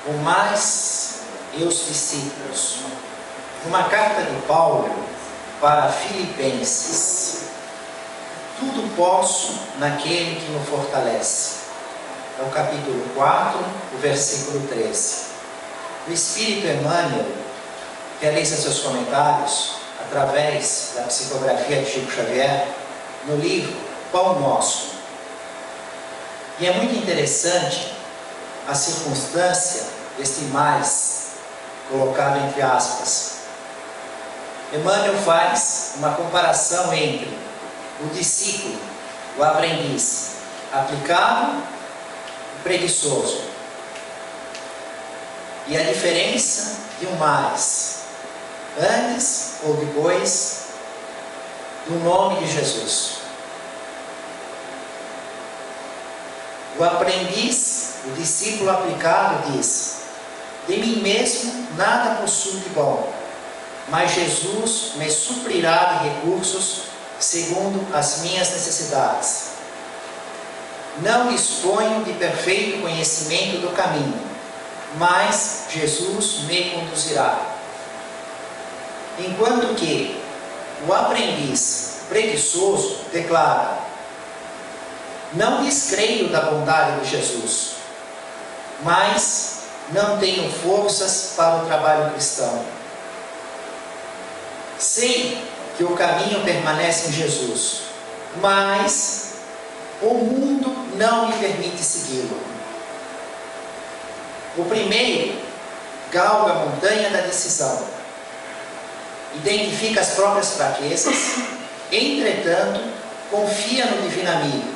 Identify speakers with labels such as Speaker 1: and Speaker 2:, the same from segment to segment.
Speaker 1: o mais e os discípulos. Uma carta de Paulo para Filipenses. Tudo posso naquele que me fortalece. É o capítulo 4, o versículo 13. O Espírito Emmanuel realiza seus comentários através da psicografia de Chico Xavier no livro Pão Nosso. E é muito interessante a circunstância deste mais, colocado entre aspas. Emmanuel faz uma comparação entre o discípulo, o aprendiz, aplicado e preguiçoso. E a diferença de um mais, antes ou depois do nome de Jesus. O aprendiz, o discípulo aplicado diz: de mim mesmo nada possuo de bom, mas Jesus me suprirá de recursos segundo as minhas necessidades. Não disponho de perfeito conhecimento do caminho, mas Jesus me conduzirá. Enquanto que o aprendiz preguiçoso declara: não descreio da bondade de Jesus, mas não tenho forças para o trabalho cristão. Sei que o caminho permanece em Jesus, mas o mundo não me permite segui-lo. O primeiro galga a montanha da decisão, identifica as próprias fraquezas, entretanto, confia no divino amigo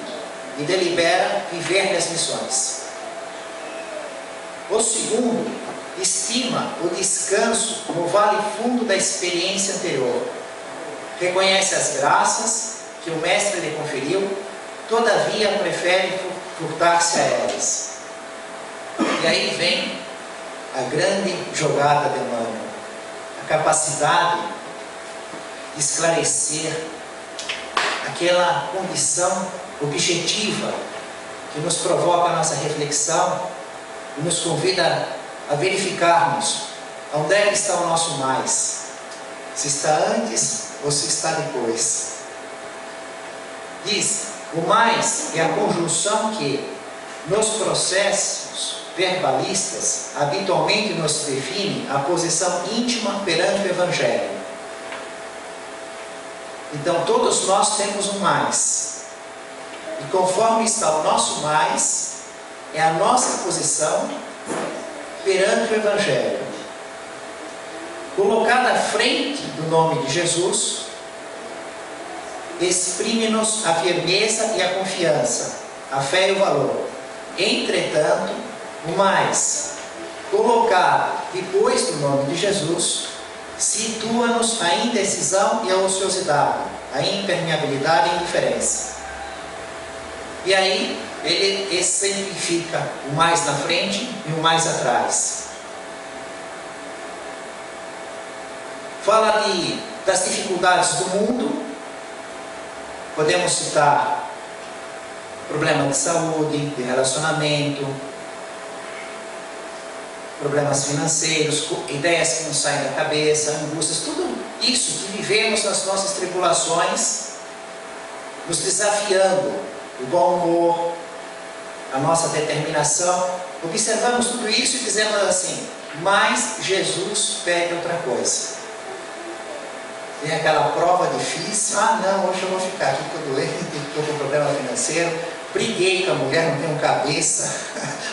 Speaker 1: e delibera viver nas missões. O segundo estima o descanso no vale fundo da experiência anterior, reconhece as graças que o mestre lhe conferiu, todavia prefere furtar-se a elas. E aí vem a grande jogada de Emmanuel, a capacidade de esclarecer aquela condição objetiva que nos provoca a nossa reflexão e nos convida a verificarmos onde é que está o nosso mais, se está antes ou se está depois. Diz: o mais é a conjunção que, nos processos verbalistas, habitualmente nos define a posição íntima perante o Evangelho. Então, todos nós temos um mais. E conforme está o nosso mais, é a nossa posição perante o Evangelho. Colocada à frente do nome de Jesus, exprime-nos a firmeza e a confiança, a fé e o valor. Entretanto, o mais, colocado depois do nome de Jesus, situa-nos a indecisão e a ociosidade, a impermeabilidade e a indiferença. E aí, ele exemplifica o mais na frente e o mais atrás. Fala das dificuldades do mundo. Podemos citar problema de saúde, de relacionamento, problemas financeiros, ideias que não saem da cabeça, angústias, tudo isso que vivemos nas nossas tribulações, nos desafiando o bom humor, a nossa determinação. Observamos tudo isso e dizemos assim: mas Jesus pede outra coisa. Tem aquela prova difícil: ah não, hoje eu vou ficar aqui, estou doente, estou com problema financeiro, briguei com a mulher, não tenho cabeça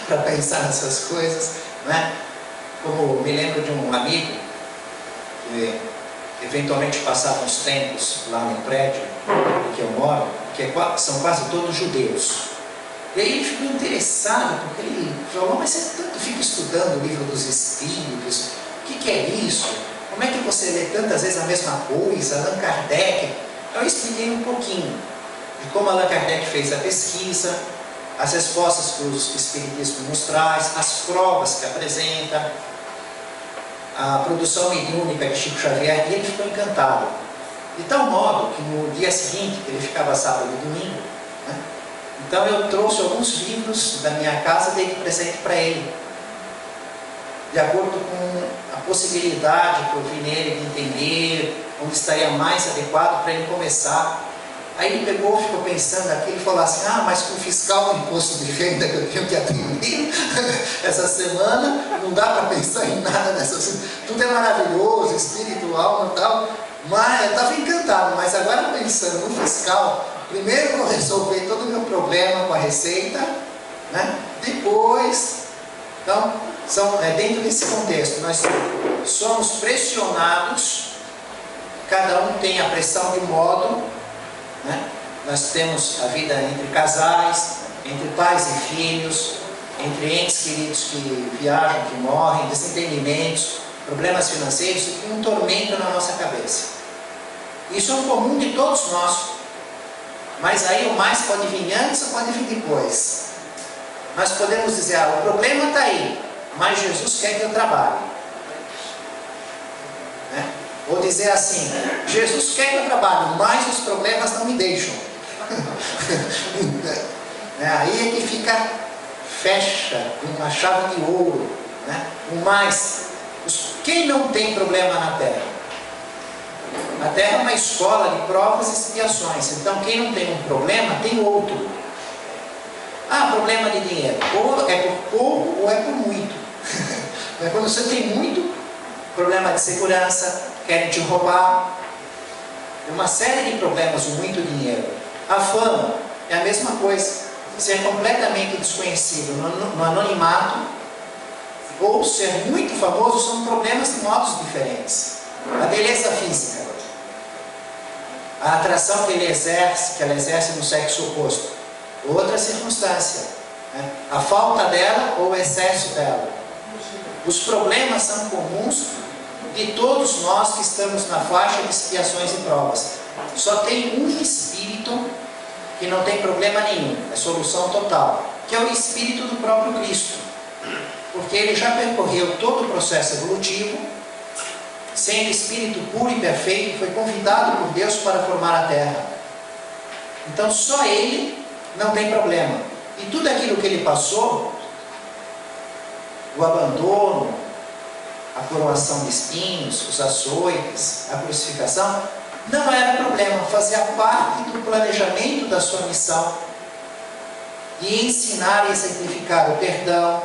Speaker 1: para pensar nessas coisas, né? Como me lembro de um amigo que eventualmente passava uns tempos lá no prédio em que eu moro, que são quase todos judeus. E aí ele ficou interessado, porque ele falou: mas você tanto fica estudando o livro dos Espíritos, o que é isso? Como é que você lê tantas vezes a mesma coisa? Allan Kardec. Eu expliquei um pouquinho de como Allan Kardec fez a pesquisa, as respostas que o Espiritismo nos traz, as provas que apresenta, a produção mediúnica de Chico Xavier, e ele ficou encantado. De tal modo que no dia seguinte, ele ficava sábado e domingo, né? Então eu trouxe alguns livros da minha casa e dei de presente para ele. de acordo com a possibilidade que eu vi nele de entender onde estaria mais adequado para ele começar. Aí ele pegou, ficou pensando aqui, ele falou assim, mas com o fiscal do imposto de renda que eu tenho que atender essa semana, não dá para pensar em nada nessas. Tudo é maravilhoso, espiritual e tal, mas eu estava encantado, mas agora pensando no fiscal, primeiro eu vou resolver todo o meu problema com a receita, né? Depois, então, dentro desse contexto, nós somos pressionados, cada um tem a pressão de modo, né? Nós temos a vida entre casais, entre pais e filhos, entre entes queridos que viajam, que morrem, desentendimentos, problemas financeiros, e um tormento na nossa cabeça. Isso é um comum de todos nós, mas aí o mais pode vir antes ou pode vir depois. Nós podemos dizer, o problema está aí, mas Jesus quer que eu trabalhe. Né? Ou dizer assim, Jesus quer que eu trabalhe, mas os problemas não me deixam. Aí é que fica, fecha uma chave de ouro. Né? Quem não tem problema na Terra? A Terra é uma escola de provas e expiações. Então quem não tem um problema, tem outro. Problema de dinheiro. Ou é por pouco ou é por muito. Quando você tem muito, problema de segurança, querem te roubar. Uma série de problemas, com muito dinheiro. A fama é a mesma coisa. Ser completamente desconhecido no anonimato ou ser muito famoso são problemas de modos diferentes. A beleza física, a atração que ela exerce no sexo oposto, outra circunstância, né? A falta dela ou o excesso dela. Os problemas são comuns de todos nós que estamos na faixa de expiações e provas. Só tem um espírito que não tem problema nenhum, é solução total, que é o espírito do próprio Cristo, porque ele já percorreu todo o processo evolutivo, sendo espírito puro e perfeito, foi convidado por Deus para formar a terra. Então só ele não tem problema, e tudo aquilo que ele passou, o abandono, a coroação de espinhos, os açoites, a crucificação, não era problema, fazia parte do planejamento da sua missão, de ensinar e exemplificar o perdão,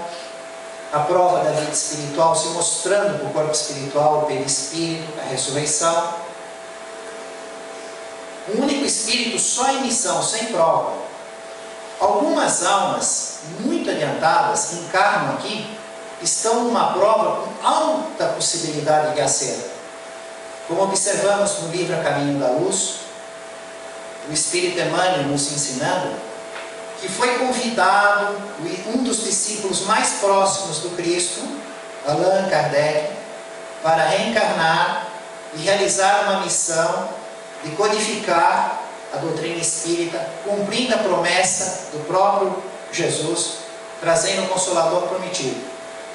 Speaker 1: a prova da vida espiritual, se mostrando para o corpo espiritual, o perispírito, a ressurreição. Um único espírito só em missão, sem prova. Algumas almas muito adiantadas, encarnam aqui, estão numa prova com alta possibilidade de acerto. Como observamos no livro A Caminho da Luz, o Espírito Emmanuel nos ensinando que foi convidado um dos discípulos mais próximos do Cristo, Allan Kardec, para reencarnar e realizar uma missão de codificar a doutrina espírita, cumprindo a promessa do próprio Jesus, trazendo o Consolador prometido.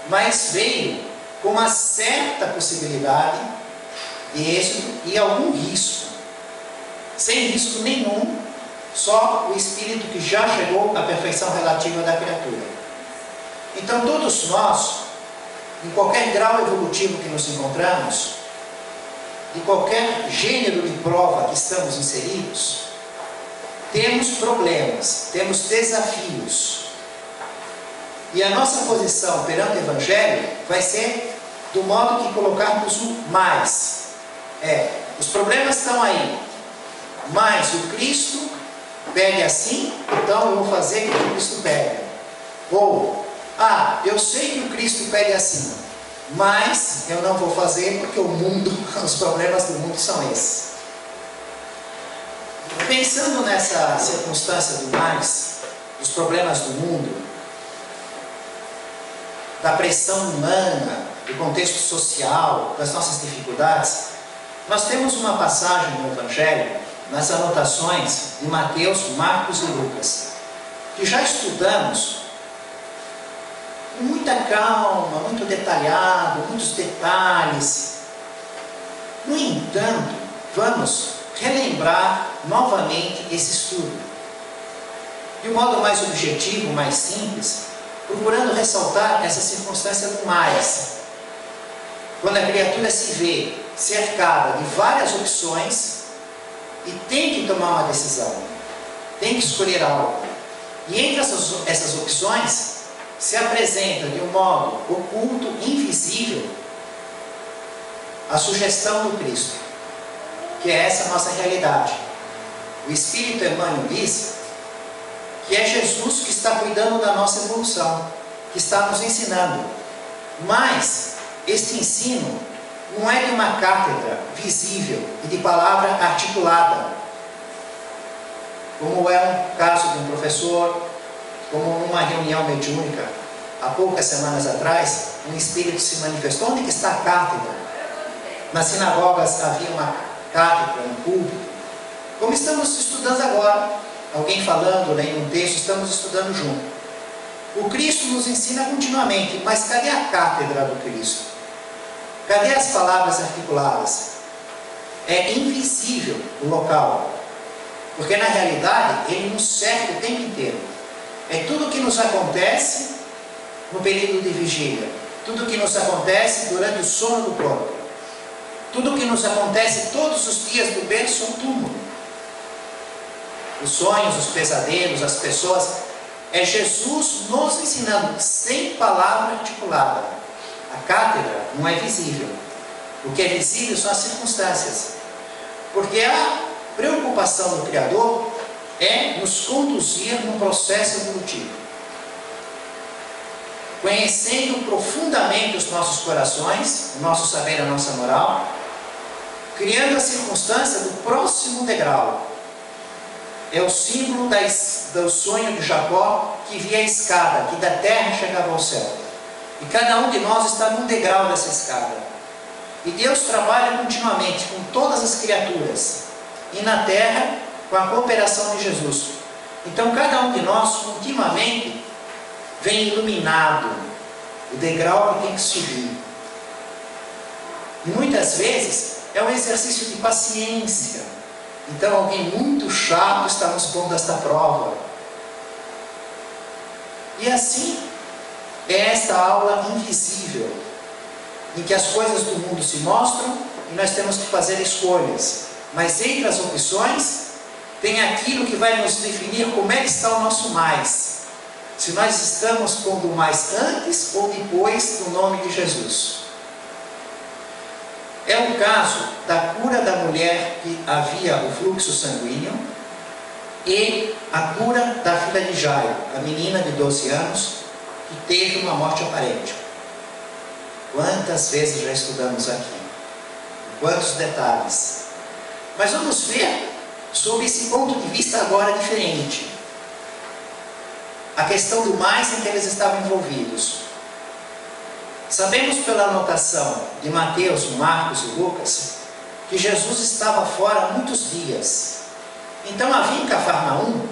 Speaker 1: Mas veio com uma certa possibilidade de êxito e algum risco. Sem risco nenhum, só o espírito que já chegou à perfeição relativa da criatura. Então todos nós, em qualquer grau evolutivo que nos encontramos, de qualquer gênero de prova que estamos inseridos, temos problemas, temos desafios. E a nossa posição perante o Evangelho vai ser do modo que colocarmos o mais. Os problemas estão aí, mas o Cristo pede assim, então eu vou fazer o que o Cristo pede. Ou, eu sei que o Cristo pede assim, mas eu não vou fazer porque o mundo, os problemas do mundo são esses. Pensando nessa circunstância do mais, dos problemas do mundo, da pressão humana, do contexto social, das nossas dificuldades, nós temos uma passagem no Evangelho, nas anotações de Mateus, Marcos e Lucas, que já estudamos com muita calma, muito detalhado, muitos detalhes. No entanto, vamos relembrar novamente esse estudo, de um modo mais objetivo, mais simples, procurando ressaltar essa circunstância do mais. quando a criatura se vê cercada de várias opções e tem que tomar uma decisão, tem que escolher algo. E entre essas opções se apresenta de um modo oculto, invisível, a sugestão do Cristo, que é essa nossa realidade. O Espírito Emmanuel diz que é Jesus que está cuidando da nossa evolução, que está nos ensinando. Mas este ensino não é de uma cátedra visível e de palavra articulada, como é um caso de um professor, como numa reunião mediúnica. Há poucas semanas atrás, um espírito se manifestou. Onde que está a cátedra? Nas sinagogas havia uma cátedra, um púlpito. Como estamos estudando agora, alguém falando, lendo um texto, estamos estudando junto. O Cristo nos ensina continuamente, mas cadê a cátedra do Cristo? Cadê as palavras articuladas? É invisível o local, porque na realidade ele nos cerca o tempo inteiro. É tudo o que nos acontece no período de vigília, tudo o que nos acontece durante o sono do corpo, tudo o que nos acontece todos os dias do berço ao túmulo. Os sonhos, os pesadelos, as pessoas, é Jesus nos ensinando, sem palavra articulada. A cátedra não é visível. O que é visível são as circunstâncias. Porque a preocupação do Criador é nos conduzir num processo evolutivo, conhecendo profundamente os nossos corações, o nosso saber, a nossa moral, criando a circunstância do próximo degrau. É o símbolo do sonho de Jacó, que via a escada, que da terra chegava ao céu. E cada um de nós está num degrau dessa escada. E Deus trabalha continuamente com todas as criaturas, e na terra, com a cooperação de Jesus. Então cada um de nós, continuamente, vem iluminado o degrau que tem que subir. E muitas vezes é um exercício de paciência. Então alguém muito chato está nos pondo esta prova. E assim é esta aula invisível, em que as coisas do mundo se mostram e nós temos que fazer escolhas. Mas entre as opções, tem aquilo que vai nos definir como é que está o nosso mais. Se nós estamos pondo mais antes ou depois do nome de Jesus. É o caso da cura da mulher que havia o fluxo sanguíneo e a cura da filha de Jairo, a menina de 12 anos, que teve uma morte aparente. Quantas vezes já estudamos aqui? Quantos detalhes? Mas vamos ver sob esse ponto de vista agora diferente. A questão do mais em que eles estavam envolvidos. Sabemos pela anotação de Mateus, Marcos e Lucas que Jesus estava fora há muitos dias. Então havia em Cafarnaum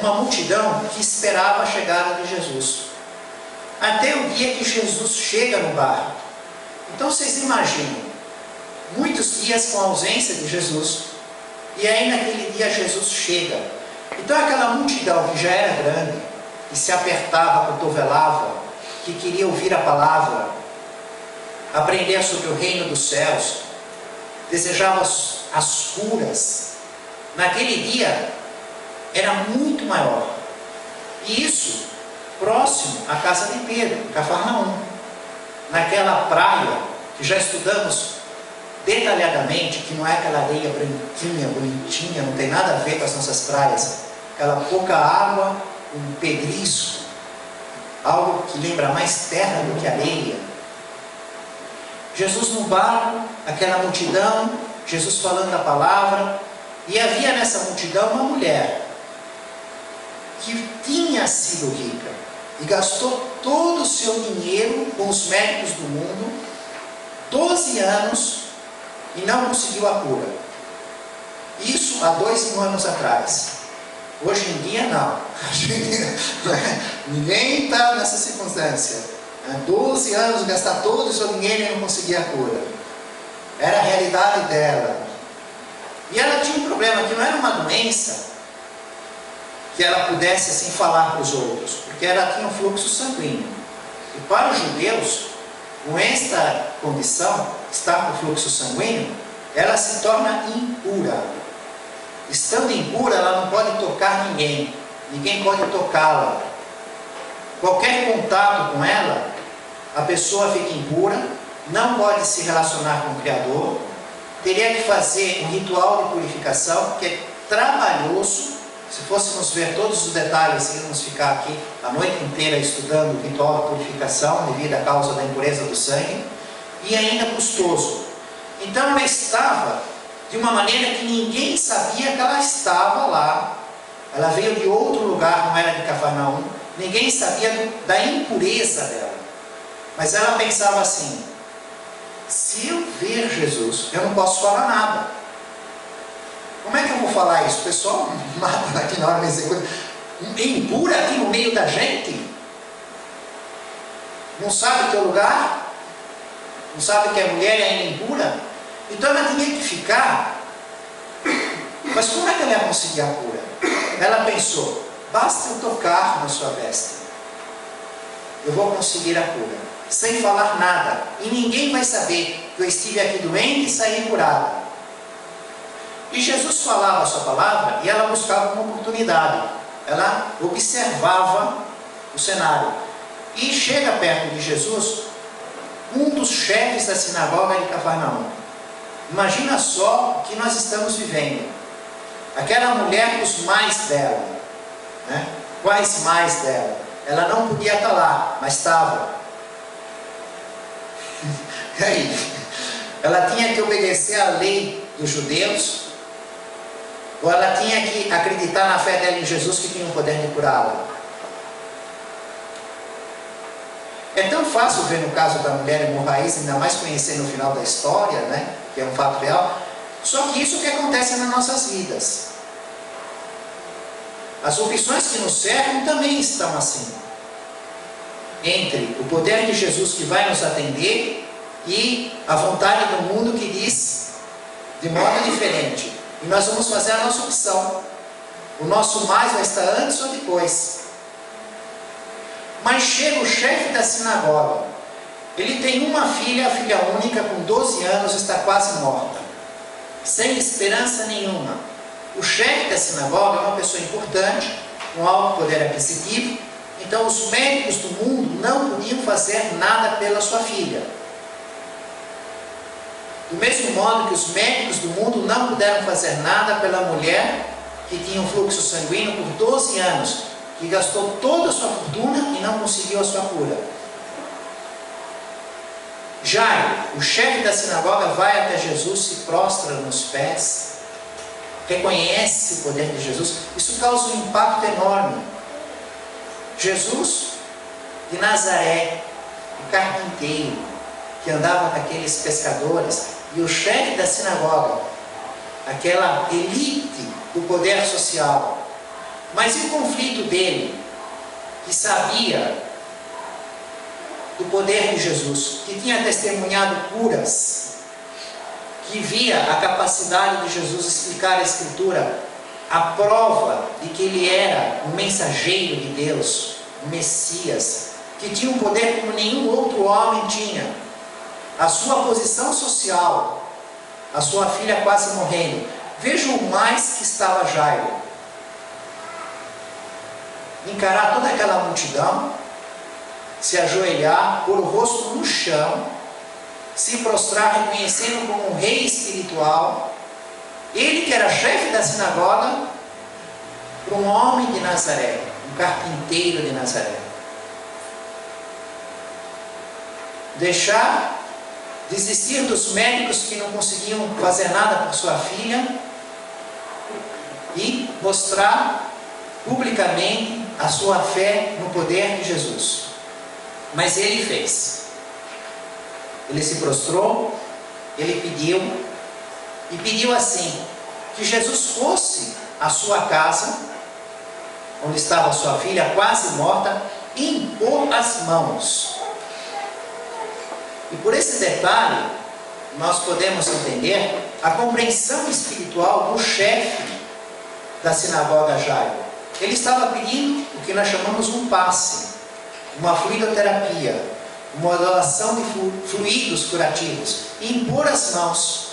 Speaker 1: uma multidão que esperava a chegada de Jesus, até o dia que Jesus chega no barco. Então vocês imaginam, muitos dias com a ausência de Jesus, e aí naquele dia Jesus chega. Então aquela multidão que já era grande, que se apertava, cotovelava, que queria ouvir a palavra, aprender sobre o reino dos céus, desejava as curas, naquele dia era muito maior. E isso próximo à casa de Pedro, Cafarnaum, naquela praia que já estudamos detalhadamente, que não é aquela areia branquinha, bonitinha, não tem nada a ver com as nossas praias, aquela pouca água, um pedrisco, algo que lembra mais terra do que areia. Jesus no barco, aquela multidão, Jesus falando a palavra, e havia nessa multidão uma mulher que tinha sido rica e gastou todo o seu dinheiro com os médicos do mundo, 12 anos, e não conseguiu a cura. Isso há 2.000 anos atrás. Hoje em dia não. Ninguém está nessa circunstância. 12 anos, gastar todo o seu dinheiro e não conseguir a cura. Era a realidade dela. E ela tinha um problema, que não era uma doença que ela pudesse assim falar para os outros, porque ela tinha um fluxo sanguíneo. E para os judeus, com esta condição, estar com fluxo sanguíneo, ela se torna impura. Estando impura, ela não pode tocar ninguém. Ninguém pode tocá-la. Qualquer contato com ela, a pessoa fica impura, não pode se relacionar com o Criador, teria que fazer um ritual de purificação, que é trabalhoso. Se fôssemos ver todos os detalhes, iríamos ficar aqui a noite inteira estudando o ritual de purificação, devido à causa da impureza do sangue, e ainda custoso. Então ela estava de uma maneira que ninguém sabia que ela estava lá. Ela veio de outro lugar, não era de Cafarnaum, ninguém sabia da impureza dela. Mas ela pensava assim: se eu ver Jesus, eu não posso falar nada. Como é que eu vou falar isso? O pessoal mata aqui na hora da execução. Impura aqui no meio da gente? Não sabe o teu lugar? Não sabe que a mulher é impura? Então ela tinha que ficar. Mas como é que ela ia conseguir a cura? Ela pensou: basta eu tocar na sua veste, eu vou conseguir a cura, sem falar nada, e ninguém vai saber que eu estive aqui doente e saí curada. E Jesus falava a sua palavra e ela buscava uma oportunidade. Ela observava o cenário. E chega perto de Jesus um dos chefes da sinagoga de Cafarnaum. Imagina só o que nós estamos vivendo. Aquela mulher, os mais dela, né? Quais mais dela? Ela não podia estar lá, mas estava. E aí? Ela tinha que obedecer à lei dos judeus, ou ela tinha que acreditar na fé dela em Jesus, que tinha o poder de curá-la? É tão fácil ver no caso da mulher hemorraísta, ainda mais conhecendo o final da história, né? Que é um fato real. Só que isso que acontece nas nossas vidas. As opções que nos cercam também estão assim. Entre o poder de Jesus que vai nos atender e a vontade do mundo que diz de modo diferente. E nós vamos fazer a nossa opção. O nosso mais vai estar antes ou depois. Mas chega o chefe da sinagoga. Ele tem uma filha, a filha única, com 12 anos, está quase morta, sem esperança nenhuma. O chefe da sinagoga é uma pessoa importante, com alto poder aquisitivo. Então os médicos do mundo não podiam fazer nada pela sua filha. Do mesmo modo que os médicos do mundo não puderam fazer nada pela mulher que tinha um fluxo sanguíneo por 12 anos, que gastou toda a sua fortuna e não conseguiu a sua cura. Jairo, o chefe da sinagoga, vai até Jesus, se prostra nos pés, reconhece o poder de Jesus. Isso causa um impacto enorme. Jesus de Nazaré, o carpinteiro, que andava com aqueles pescadores, e o chefe da sinagoga, aquela elite do poder social. Mas e o conflito dele, que sabia do poder de Jesus, que tinha testemunhado curas, que via a capacidade de Jesus explicar a Escritura, a prova de que ele era um mensageiro de Deus, um Messias, que tinha um poder como nenhum outro homem tinha. A sua posição social, a sua filha quase morrendo. Veja o mais que estava Jairo. Encarar toda aquela multidão, se ajoelhar, pôr o rosto no chão, se prostrar, reconhecendo como um rei espiritual. Ele que era chefe da sinagoga, para um homem de Nazaré, um carpinteiro de Nazaré. Deixar desistir dos médicos que não conseguiam fazer nada por sua filha e mostrar publicamente a sua fé no poder de Jesus. Mas ele fez. Ele se prostrou, ele pediu, e pediu assim, que Jesus fosse à sua casa, onde estava sua filha quase morta, e impor as mãos. E por esse detalhe, nós podemos entender a compreensão espiritual do chefe da sinagoga Jairo. Ele estava pedindo o que nós chamamos um passe, uma fluidoterapia. uma doação de fluidos curativos, e impor as mãos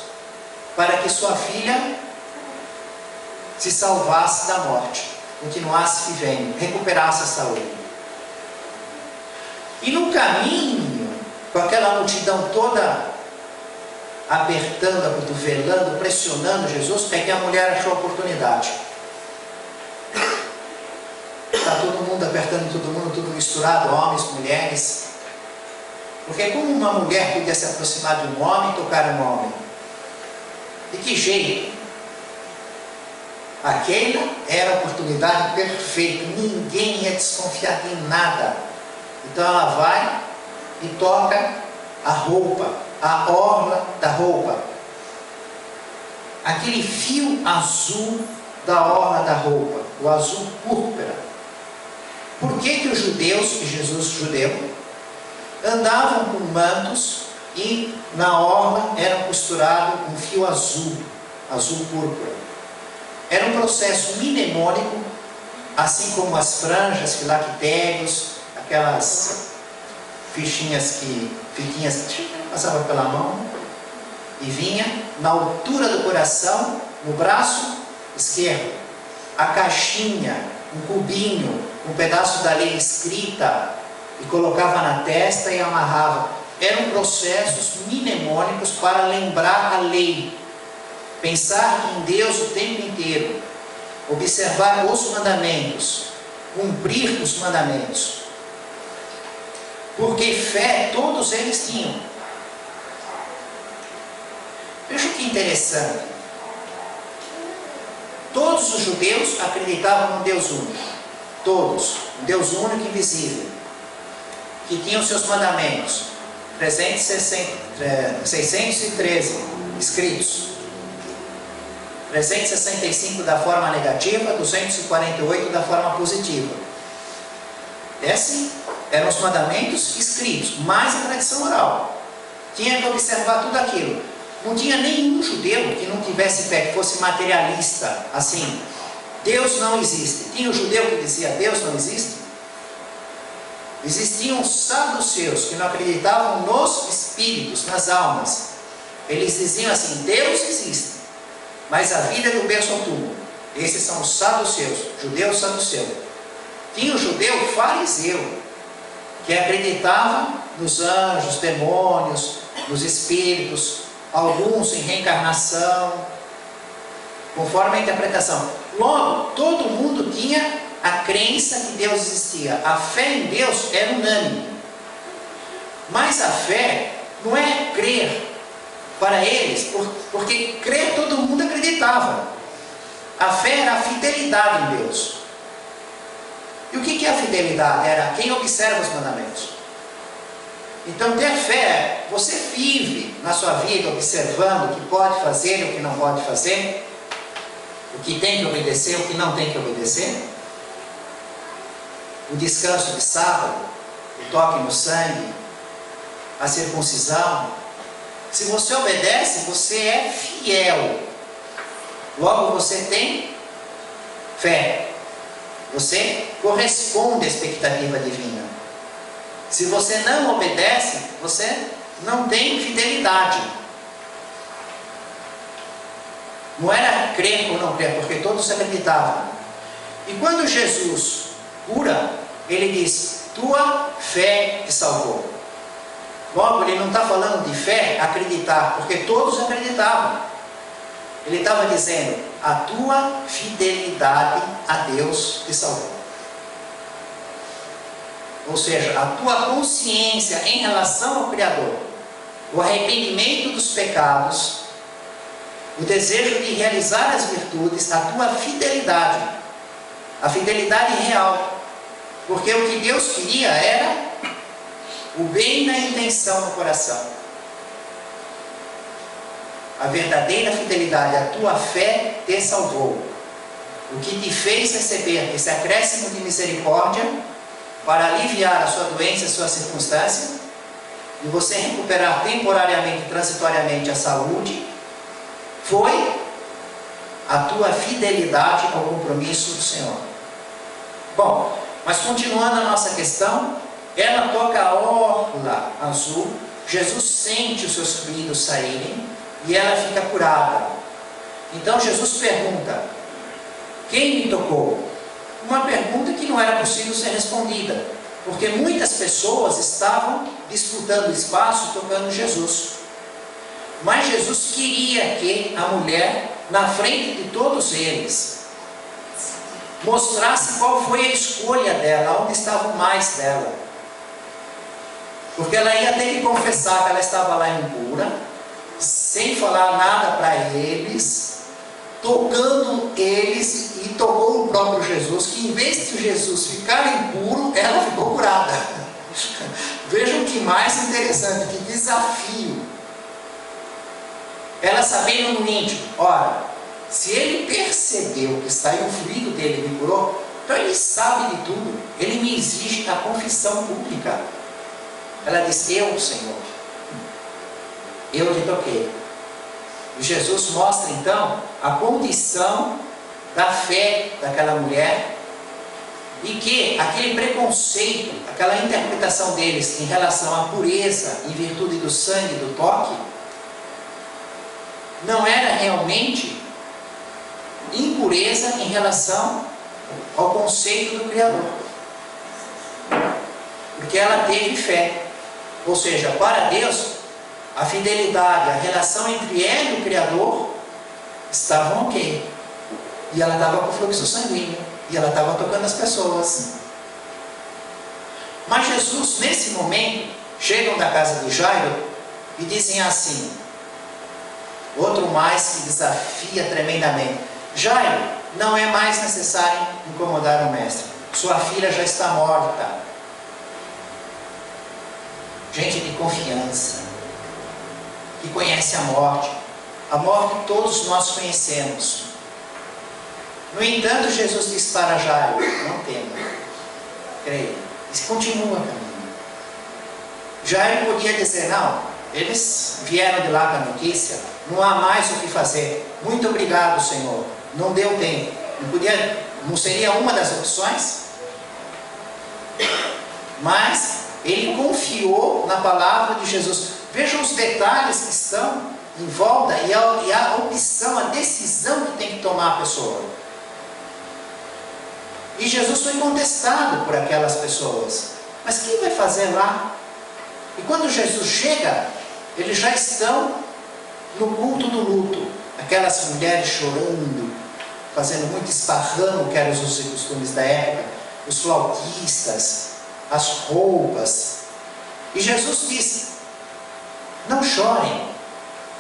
Speaker 1: para que sua filha se salvasse da morte, continuasse vivendo, recuperasse a saúde. E no caminho, com aquela multidão toda apertando, acotovelando, pressionando Jesus, é que a mulher achou a oportunidade. Está todo mundo apertando todo mundo, tudo misturado, homens, mulheres. Porque como uma mulher podia se aproximar de um homem e tocar um homem? De que jeito? Aquela era a oportunidade perfeita, ninguém ia desconfiar de nada. Então ela vai e toca a roupa, a orla da roupa. Aquele fio azul da orla da roupa, o azul púrpura. Por que os judeus, e Jesus judeu, andavam com mantos e na orla era costurado um fio azul, azul púrpura? Era um processo mnemônico, assim como as franjas, filactérios, aquelas fitinhas que passavam pela mão e vinha na altura do coração, no braço esquerdo, a caixinha, um cubinho, um pedaço da lei escrita, e colocava na testa e amarrava. Eram processos mnemônicos para lembrar a lei, pensar em Deus o tempo inteiro, observar os mandamentos, cumprir os mandamentos. Porque fé todos eles tinham. Veja que interessante. Todos os judeus acreditavam no Deus único. Todos. Um Deus único e invisível. Que tinha os seus mandamentos. 613 escritos. 365 da forma negativa, 248 da forma positiva. Esses eram os mandamentos escritos, mais a tradição oral. Tinha que observar tudo aquilo. Não tinha nenhum judeu que não tivesse fé, que fosse materialista, assim. Deus não existe. Tinha um judeu que dizia Deus não existe? Existiam os saduceus que não acreditavam nos espíritos, nas almas. Eles diziam assim: Deus existe, mas a vida é do berço ao túmulo. Esses são os saduceus, judeu saduceu. Tinha o judeu fariseu, que acreditava nos anjos, demônios, nos espíritos, alguns em reencarnação, conforme a interpretação. Logo, todo mundo tinha a crença que Deus existia. A fé em Deus era unânime. Mas a fé não é crer para eles, porque crer todo mundo acreditava. A fé era a fidelidade em Deus. E o que é a fidelidade? Era quem observa os mandamentos. Então ter fé, você vive na sua vida observando o que pode fazer e o que não pode fazer, o que tem que obedecer, o que não tem que obedecer, o descanso de sábado, o toque no sangue, a circuncisão. Se você obedece, você é fiel. Logo você tem fé. Você corresponde à expectativa divina. Se você não obedece, você não tem fidelidade. Não era crer ou não crer, porque todos acreditavam. E quando Jesus cura, ele diz: tua fé te salvou. Logo, ele não está falando de fé, acreditar, porque todos acreditavam. Ele estava dizendo: a tua fidelidade a Deus te salvou. Ou seja, a tua consciência em relação ao Criador, o arrependimento dos pecados, o desejo de realizar as virtudes, a tua fidelidade, a fidelidade real. Porque o que Deus queria era o bem na intenção no coração. A verdadeira fidelidade, a tua fé te salvou. O que te fez receber esse acréscimo de misericórdia para aliviar a sua doença, a sua circunstância, e você recuperar temporariamente, transitoriamente a saúde, foi a tua fidelidade ao compromisso do Senhor. Bom, mas continuando a nossa questão, ela toca a orla azul. Jesus sente os seus fluidos saírem e ela fica curada. Então Jesus pergunta: quem me tocou? Uma pergunta que não era possível ser respondida, porque muitas pessoas estavam disputando espaço tocando Jesus. Mas Jesus queria que a mulher, na frente de todos eles, mostrasse qual foi a escolha dela, onde estava o mais dela. Porque ela ia ter que confessar que ela estava lá impura, sem falar nada para eles, tocando eles, e tocou o próprio Jesus, que em vez de Jesus ficar impuro, ela ficou curada. Vejam que mais interessante, que desafio. Ela sabendo no íntimo, ora, se ele percebeu que saiu o fluido dele e me curou, então ele sabe de tudo, ele me exige a confissão pública. Ela diz: eu, Senhor, eu lhe toquei. E Jesus mostra então a condição da fé daquela mulher, e que aquele preconceito, aquela interpretação deles em relação à pureza em virtude do sangue, do toque, não era realmente impureza em relação ao conceito do Criador, porque ela teve fé. Ou seja, para Deus, a fidelidade, a relação entre ela e o Criador estavam ok. E ela estava com fluxo sanguíneo, e ela estava tocando as pessoas. Mas Jesus, nesse momento, chegam da casa de Jairo e dizem assim, outro mais que desafia tremendamente: Jairo, não é mais necessário incomodar o mestre, sua filha já está morta. Gente de confiança, que conhece a morte todos nós conhecemos. No entanto, Jesus disse para Jairo: não tema, creia, e continua caminhando. Jairo podia dizer: não, eles vieram de lá com a notícia, não há mais o que fazer, muito obrigado, Senhor, não deu tempo. Não seria uma das opções? Mas ele confiou na palavra de Jesus. Vejam os detalhes que estão em volta e a opção, a decisão que tem que tomar a pessoa. E Jesus foi contestado por aquelas pessoas: mas quem vai fazer lá? E quando Jesus chega, eles já estão no culto do luto. Aquelas mulheres chorando, fazendo muito esparramo, que eram os costumes da época, os flautistas, as roupas. E Jesus disse: não chorem,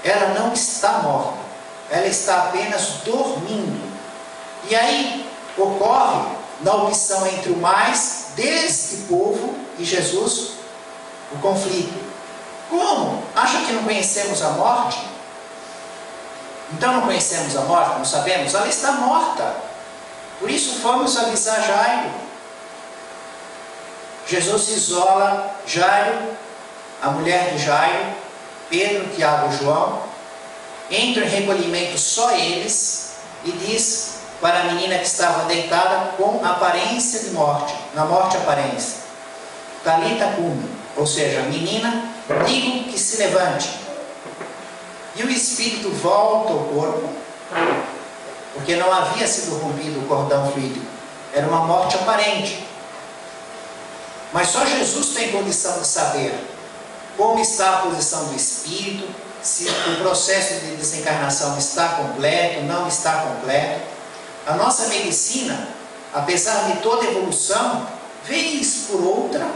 Speaker 1: ela não está morta, ela está apenas dormindo. E aí ocorre, na opção entre o mais deste povo e Jesus, o conflito. Como? Acha que não conhecemos a morte? Então não conhecemos a morte? Não sabemos? Ela está morta. Por isso fomos avisar Jairo. Jesus isola Jairo, a mulher de Jairo, Pedro, Tiago e João. Entra em recolhimento só eles e diz para a menina que estava deitada com aparência de morte, na morte aparência: Talita cumi, ou seja, menina, digo que se levante. E o espírito volta ao corpo, porque não havia sido rompido o cordão fluídico, era uma morte aparente. Mas só Jesus tem condição de saber como está a posição do espírito, se o processo de desencarnação está completo, não está completo. A nossa medicina, apesar de toda evolução, vez por outra,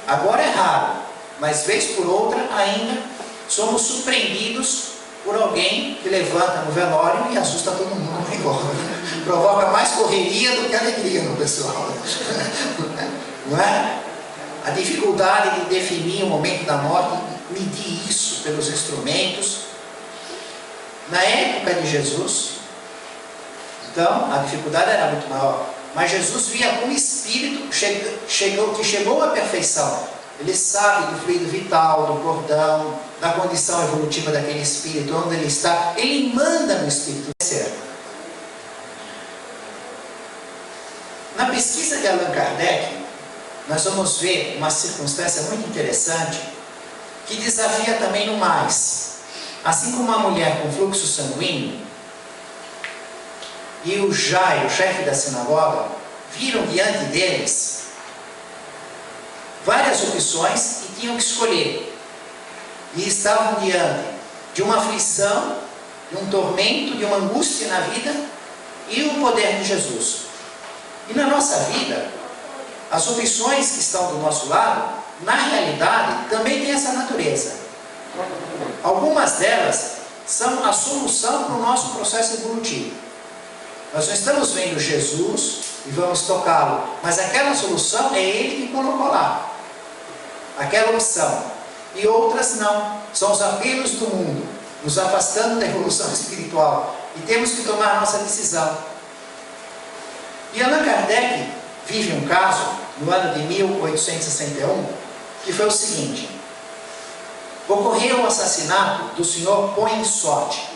Speaker 1: agora é raro, mas vez por outra ainda somos surpreendidos por alguém que levanta no velório e assusta todo mundo lá embora. Provoca mais correria do que alegria no pessoal. Não é? A dificuldade de definir o momento da morte, medir isso pelos instrumentos. Na época de Jesus, então, a dificuldade era muito maior. Mas Jesus via um espírito que chegou à perfeição. Ele sabe do fluido vital, do cordão, da condição evolutiva daquele espírito, onde ele está. Ele manda no espírito ser. Na pesquisa de Allan Kardec, nós vamos ver uma circunstância muito interessante, que desafia também no mais. Assim como uma mulher com fluxo sanguíneo e o Jairo, o chefe da sinagoga, viram diante deles várias opções e tinham que escolher. E estavam diante de uma aflição, de um tormento, de uma angústia na vida e o poder de Jesus. E na nossa vida, as opções que estão do nosso lado, na realidade, também têm essa natureza. Algumas delas são a solução para o nosso processo evolutivo. Nós não estamos vendo Jesus e vamos tocá-lo, mas aquela solução é Ele que colocou lá. Aquela opção. E outras não. São os apelos do mundo, nos afastando da evolução espiritual. E temos que tomar a nossa decisão. E Allan Kardec vive um caso, no ano de 1861, que foi o seguinte. Ocorreu o assassinato do Sr. Poinsot.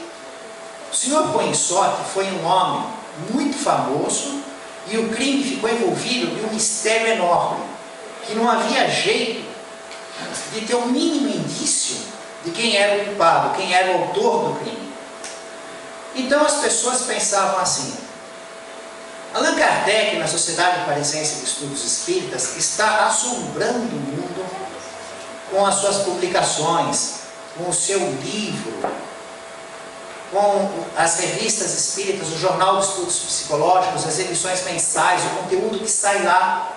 Speaker 1: O Sr. Poinsot foi um homem muito famoso e o crime ficou envolvido de um mistério enorme, que não havia jeito de ter o mínimo indício de quem era o culpado, quem era o autor do crime. Então as pessoas pensavam assim: Allan Kardec, na Sociedade Parisiense de Estudos Espíritas, está assombrando o mundo com as suas publicações, com o seu livro, com as revistas espíritas, o Jornal de Estudos Psicológicos, as edições mensais, o conteúdo que sai lá,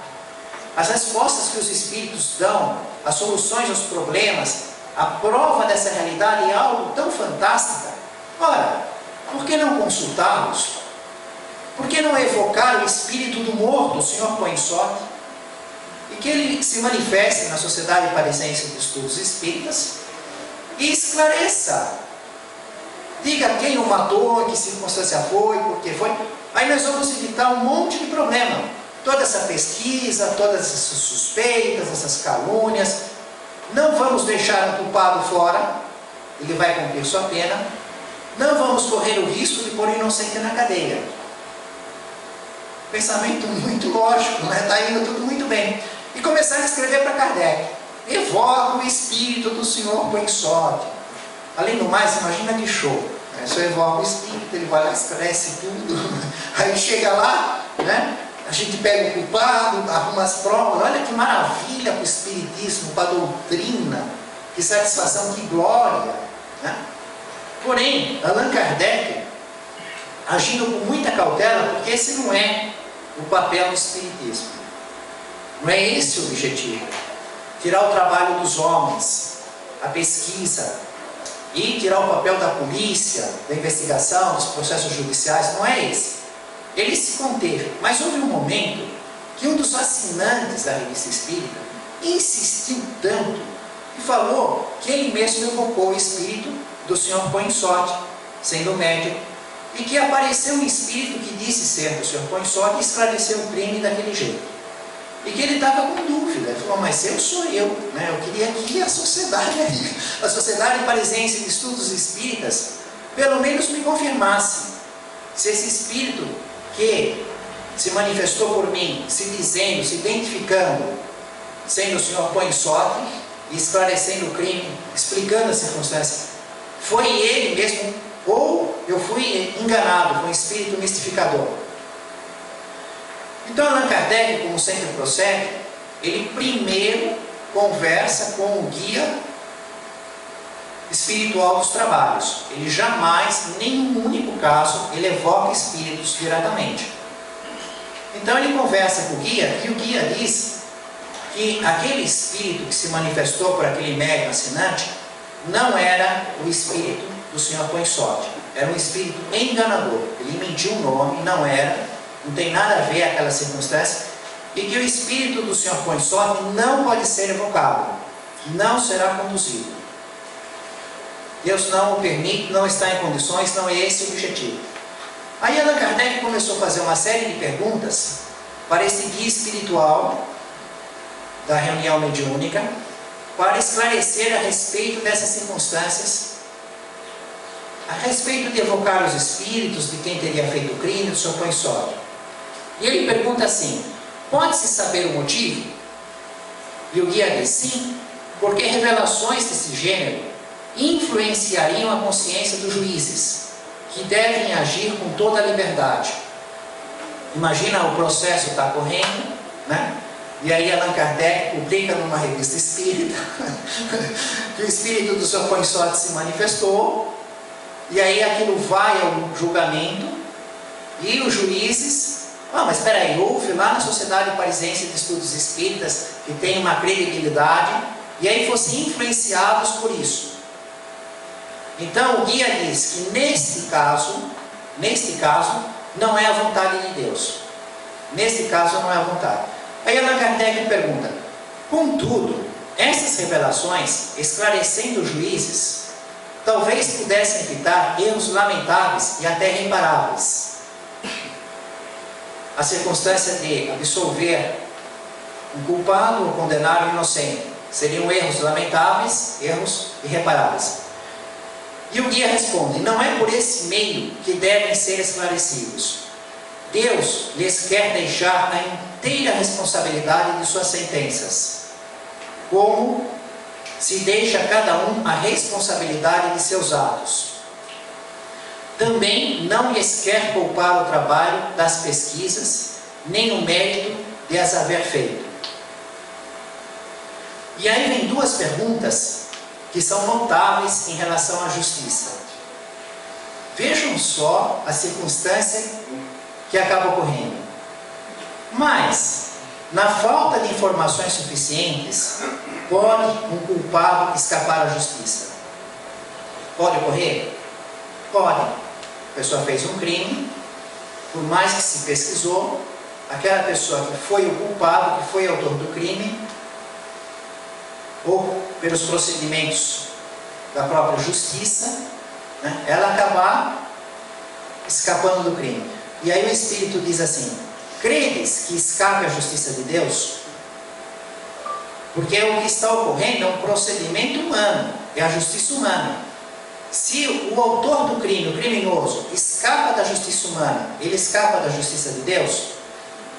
Speaker 1: as respostas que os espíritos dão, as soluções aos problemas, a prova dessa realidade é algo tão fantástico. Ora, por que não consultá-los? Por que não evocar o espírito do morto, o Sr. Poinsot, e que ele se manifeste na Sociedade Parisiense de Estudos Espíritas e esclareça? Diga quem o matou, que circunstância foi, por que foi. Aí nós vamos evitar um monte de problema. Toda essa pesquisa, todas essas suspeitas, essas calúnias. Não vamos deixar o culpado fora, ele vai cumprir sua pena. Não vamos correr o risco de pôr o inocente na cadeia. Pensamento muito lógico, né? Está indo tudo muito bem. E começaram a escrever para Kardec. Evoca o espírito do Sr. Poinsot. Além do mais, imagina que show. Só evoca o espírito, ele vai lá, esclarece tudo. Aí chega lá, né? A gente pega o culpado, arruma as provas. Olha que maravilha para o espiritismo, para a doutrina. Que satisfação, que glória, né? Porém, Allan Kardec, agindo com muita cautela, porque esse não é o papel do espiritismo. Não é esse o objetivo. Tirar o trabalho dos homens, a pesquisa, e tirar o papel da polícia, da investigação, dos processos judiciais, não é esse. Ele se conteve, mas houve um momento que um dos assinantes da Revista Espírita insistiu tanto e falou que ele mesmo evocou o espírito do Sr. Poinsot, sendo médico, e que apareceu um espírito que disse ser do Sr. Poinsot e esclareceu o crime daquele jeito. E que ele estava com dúvida. Ele falou, mas eu sou eu, né? Eu queria que a Sociedade Parisiense de Estudos Espíritas, pelo menos me confirmasse se esse espírito que se manifestou por mim, se dizendo, se identificando, sendo o Sr. Poinsot, e esclarecendo o crime, explicando as circunstâncias, foi ele mesmo, ou eu fui enganado, foi um espírito mistificador. Então Allan Kardec, como sempre procede, ele primeiro conversa com o guia espiritual dos trabalhos. Ele jamais, em nenhum único caso, ele evoca espíritos diretamente. Então ele conversa com o guia e o guia diz que aquele espírito que se manifestou por aquele médium assinante não era o espírito do Sr. Poinsot. Era um espírito enganador. Ele mentiu o nome, não era. Não tem nada a ver aquela circunstância, e que o espírito do Sr. Poinsot não pode ser evocado, não será conduzido. Deus não o permite, não está em condições, não é esse o objetivo. Aí Allan Kardec começou a fazer uma série de perguntas para esse guia espiritual da reunião mediúnica, para esclarecer a respeito dessas circunstâncias, a respeito de evocar os espíritos de quem teria feito o crime, do Sr. Poinsot. E ele pergunta assim, pode-se saber o motivo? E o guia diz, sim, porque revelações desse gênero influenciariam a consciência dos juízes, que devem agir com toda a liberdade. Imagina, o processo está correndo, né? E aí Allan Kardec publica numa revista espírita que o espírito do Sr. Consorte se manifestou, e aí aquilo vai ao julgamento, e os juízes, mas espera aí, houve lá na Sociedade Parisiense de Estudos Espíritas, que tem uma credibilidade, e aí fossem influenciados por isso. Então o guia diz que neste caso, não é a vontade de Deus. Neste caso não é a vontade. Aí Allan Kardec pergunta: contudo, essas revelações, esclarecendo os juízes, talvez pudessem evitar erros lamentáveis e até irreparáveis. A circunstância de absolver um culpado ou condenar um inocente seriam erros lamentáveis, erros irreparáveis. E o guia responde: não é por esse meio que devem ser esclarecidos. Deus lhes quer deixar a inteira responsabilidade de suas sentenças, como se deixa a cada um a responsabilidade de seus atos. Também não lhes quer poupar o trabalho das pesquisas, nem o mérito de as haver feito. E aí vem duas perguntas que são notáveis em relação à justiça. Vejam só a circunstância que acaba ocorrendo. Mas, na falta de informações suficientes, pode um culpado escapar à justiça? Pode ocorrer? Pode. A pessoa fez um crime, por mais que se pesquisou, aquela pessoa que foi o culpado, que foi autor do crime, ou pelos procedimentos da própria justiça, né, ela acabar escapando do crime. E aí o Espírito diz assim: credes que escape a justiça de Deus? Porque o que está ocorrendo é um procedimento humano, é a justiça humana. Se o autor do crime, o criminoso, escapa da justiça humana, ele escapa da justiça de Deus?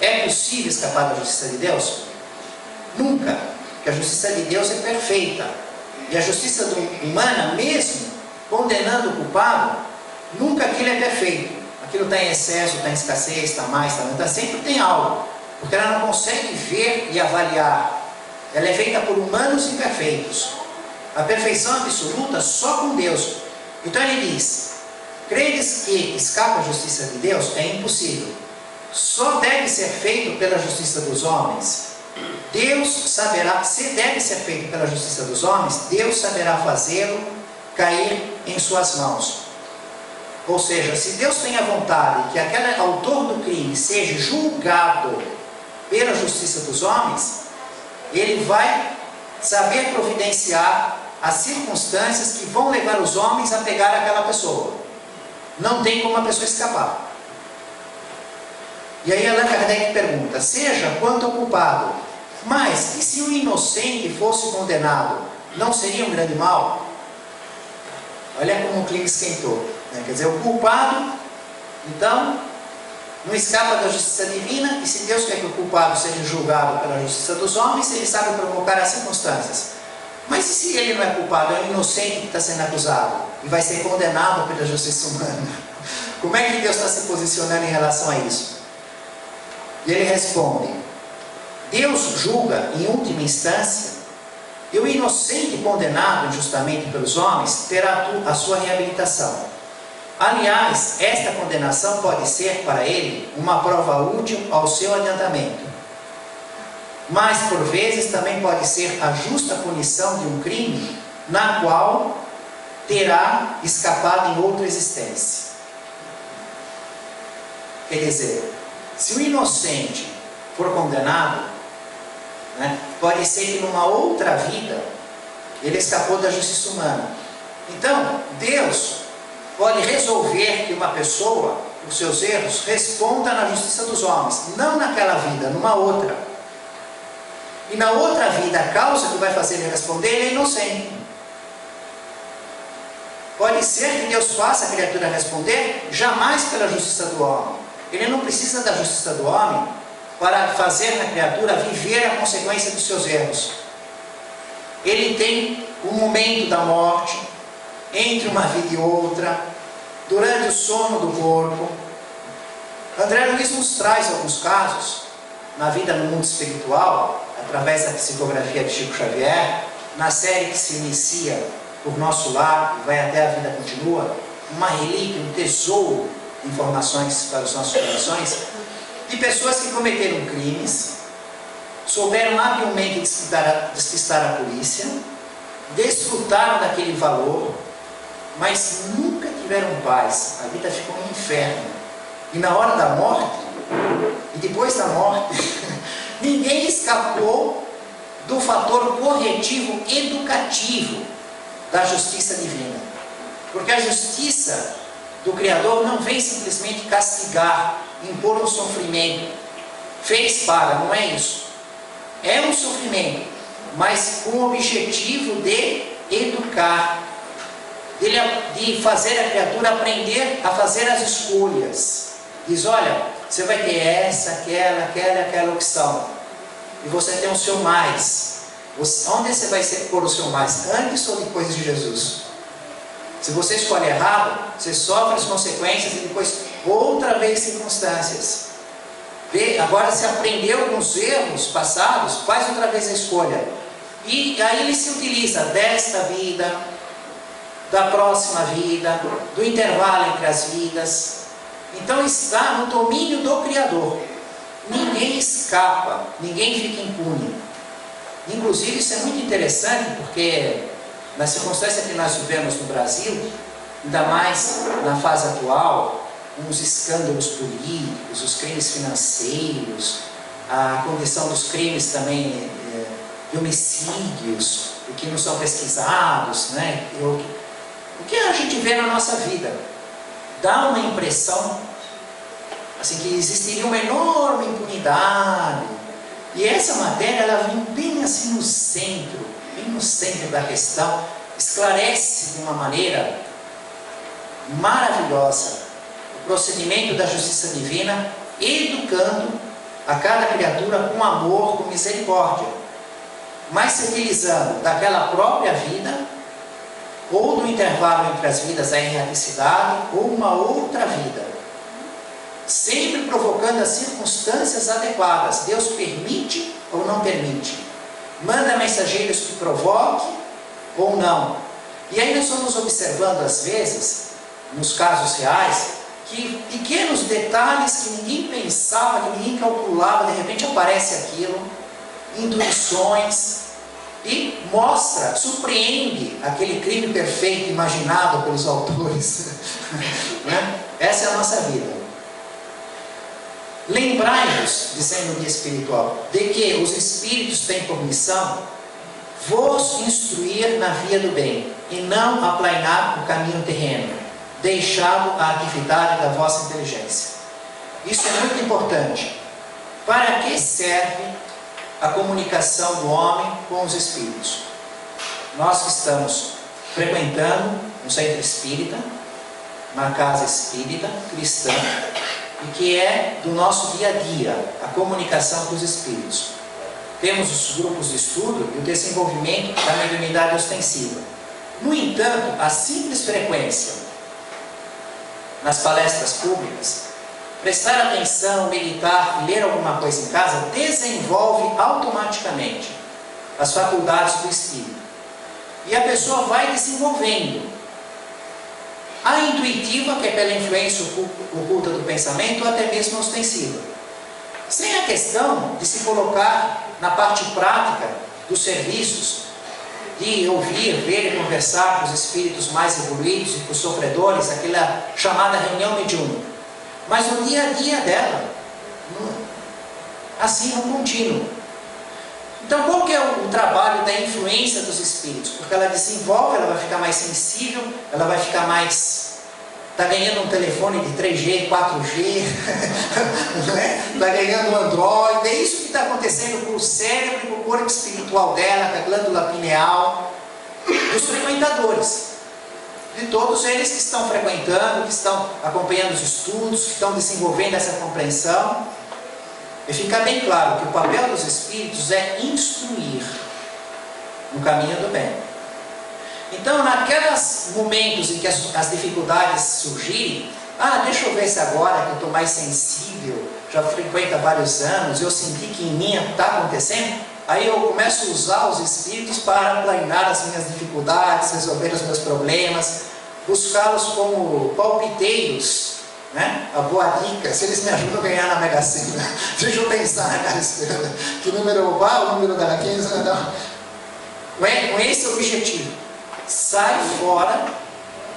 Speaker 1: É possível escapar da justiça de Deus? Nunca, porque a justiça de Deus é perfeita. E a justiça humana, mesmo condenando o culpado, nunca aquilo é perfeito. Aquilo está em excesso, está em escassez, está mais, está menos, sempre tem algo, porque ela não consegue ver e avaliar. Ela é feita por humanos imperfeitos. A perfeição absoluta só com Deus. Então ele diz: credes que escapa a justiça de Deus? É impossível. Só deve ser feito pela justiça dos homens. Deus saberá, se deve ser feito pela justiça dos homens, Deus saberá fazê-lo cair em suas mãos. Ou seja, se Deus tem a vontade que aquele autor do crime seja julgado pela justiça dos homens, Ele vai saber providenciar as circunstâncias que vão levar os homens a pegar aquela pessoa. Não tem como a pessoa escapar. E aí Allan Kardec pergunta: seja quanto ao culpado, mas e se o inocente fosse condenado, não seria um grande mal? Olha como o clima esquentou. Quer dizer, o culpado, então, não escapa da justiça divina, e se Deus quer que o culpado seja julgado pela justiça dos homens, Ele sabe provocar as circunstâncias. Mas e se ele não é culpado, é um inocente que está sendo acusado, e vai ser condenado pela justiça humana? Como é que Deus está se posicionando em relação a isso? E ele responde: Deus julga em última instância, e o inocente condenado injustamente pelos homens terá a sua reabilitação. Aliás, esta condenação pode ser para ele uma prova útil ao seu adiantamento. Mas, por vezes, também pode ser a justa punição de um crime, na qual terá escapado em outra existência. Quer dizer, se o inocente for condenado, né, pode ser que numa outra vida ele escapou da justiça humana. Então, Deus pode resolver que uma pessoa, por seus erros, responda na justiça dos homens, não naquela vida, numa outra. E na outra vida, a causa que vai fazer ele responder é inocente. Pode ser que Deus faça a criatura responder jamais pela justiça do homem. Ele não precisa da justiça do homem para fazer na criatura viver a consequência dos seus erros. ele tem o momento da morte, entre uma vida e outra, durante o sono do corpo. André Luiz nos traz alguns casos na vida no mundo espiritual, através da psicografia de Chico Xavier, na série que se inicia por Nosso Lar e vai até A Vida Continua, uma relíquia, um tesouro de informações para os nossos corações, de pessoas que cometeram crimes, souberam habilmente despistar a polícia, desfrutaram daquele valor, mas nunca tiveram paz. A vida ficou um inferno. E na hora da morte, e depois da morte, ninguém escapou do fator corretivo educativo da justiça divina. Porque a justiça do Criador não vem simplesmente castigar, impor um sofrimento. Fez para, não é isso. É um sofrimento, mas com o objetivo de educar, de fazer a criatura aprender a fazer as escolhas. Diz, olha, você vai ter essa, aquela opção. E você tem o seu mais. Onde você vai pôr o seu mais? Antes ou depois de Jesus? Se você escolhe errado, você sofre as consequências e depois outra vez circunstâncias. Agora você aprendeu com os erros passados, faz outra vez a escolha. E aí ele se utiliza desta vida, da próxima vida, do intervalo entre as vidas. Então está no domínio do Criador. Ninguém escapa, ninguém fica impune. Inclusive isso é muito interessante, porque na circunstância que nós vivemos no Brasil, ainda mais na fase atual, com os escândalos políticos, os crimes financeiros, a condição dos crimes também de homicídios, o que não são pesquisados, né? O que a gente vê na nossa vida dá uma impressão assim, que existiria uma enorme impunidade. E essa matéria ela vem bem assim no centro da questão, esclarece de uma maneira maravilhosa o procedimento da justiça divina, educando a cada criatura com amor, com misericórdia, mas se utilizando daquela própria vida, ou do intervalo entre as vidas, a erraticidade, ou uma outra vida, sempre provocando as circunstâncias adequadas. Deus permite ou não permite, manda mensageiros que provoque ou não. E aí nós vamos observando às vezes, nos casos reais, que pequenos detalhes que ninguém pensava, que ninguém calculava, de repente aparece aquilo, intuições, e mostra, surpreende aquele crime perfeito imaginado pelos autores. Né? Essa é a nossa vida. Lembrai-vos, dizendo o guia espiritual, de que os espíritos têm por missão vos instruir na via do bem, e não aplainar o caminho terreno, deixado à atividade da vossa inteligência. Isso é muito importante. Para que serve a comunicação do homem com os espíritos? Nós que estamos frequentando um centro espírita, uma casa espírita, cristã, e que é do nosso dia a dia, a comunicação com os espíritos. Temos os grupos de estudo e o desenvolvimento da mediunidade ostensiva. No entanto, a simples frequência nas palestras públicas, prestar atenção, meditar, ler alguma coisa em casa, desenvolve automaticamente as faculdades do espírito. E a pessoa vai desenvolvendo a intuitiva, que é pela influência oculta do pensamento, ou até mesmo a ostensiva. Sem a questão de se colocar na parte prática dos serviços, de ouvir, ver e conversar com os espíritos mais evoluídos e com os sofredores, aquela chamada reunião mediúnica. Mas no dia a dia dela, assim, no contínuo. Então, qual que é o trabalho da influência dos espíritos? Porque ela desenvolve, ela vai ficar mais sensível, ela vai ficar mais... Está ganhando um telefone de 3G, 4G, está ganhando um Android. É isso que está acontecendo com o cérebro e com o corpo espiritual dela, com a glândula pineal, dos frequentadores. De todos eles que estão frequentando, que estão acompanhando os estudos, que estão desenvolvendo essa compreensão. E fica bem claro que o papel dos espíritos é instruir. no caminho do bem. Então, naqueles momentos em que as dificuldades surgirem, deixa eu ver se agora que eu estou mais sensível, já frequento há vários anos, eu senti que em mim está acontecendo, aí eu começo a usar os Espíritos para planear as minhas dificuldades, resolver os meus problemas, buscá-los como palpiteiros, né? A boa dica, se eles me ajudam a ganhar na Mega Sena. Deixa eu pensar, cara, que número eu vou, o número da 15, não. Com esse objetivo, sai fora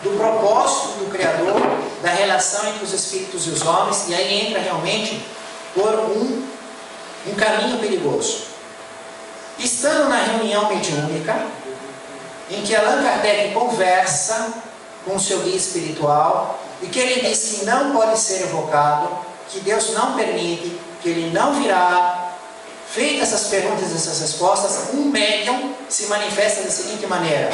Speaker 1: do propósito do Criador, da relação entre os espíritos e os homens, e aí entra realmente por um caminho perigoso. Estando na reunião mediúnica, em que Allan Kardec conversa com o seu guia espiritual, e que ele diz que não pode ser evocado, que Deus não permite, que ele não virá. Feitas essas perguntas e essas respostas, um médium se manifesta da seguinte maneira: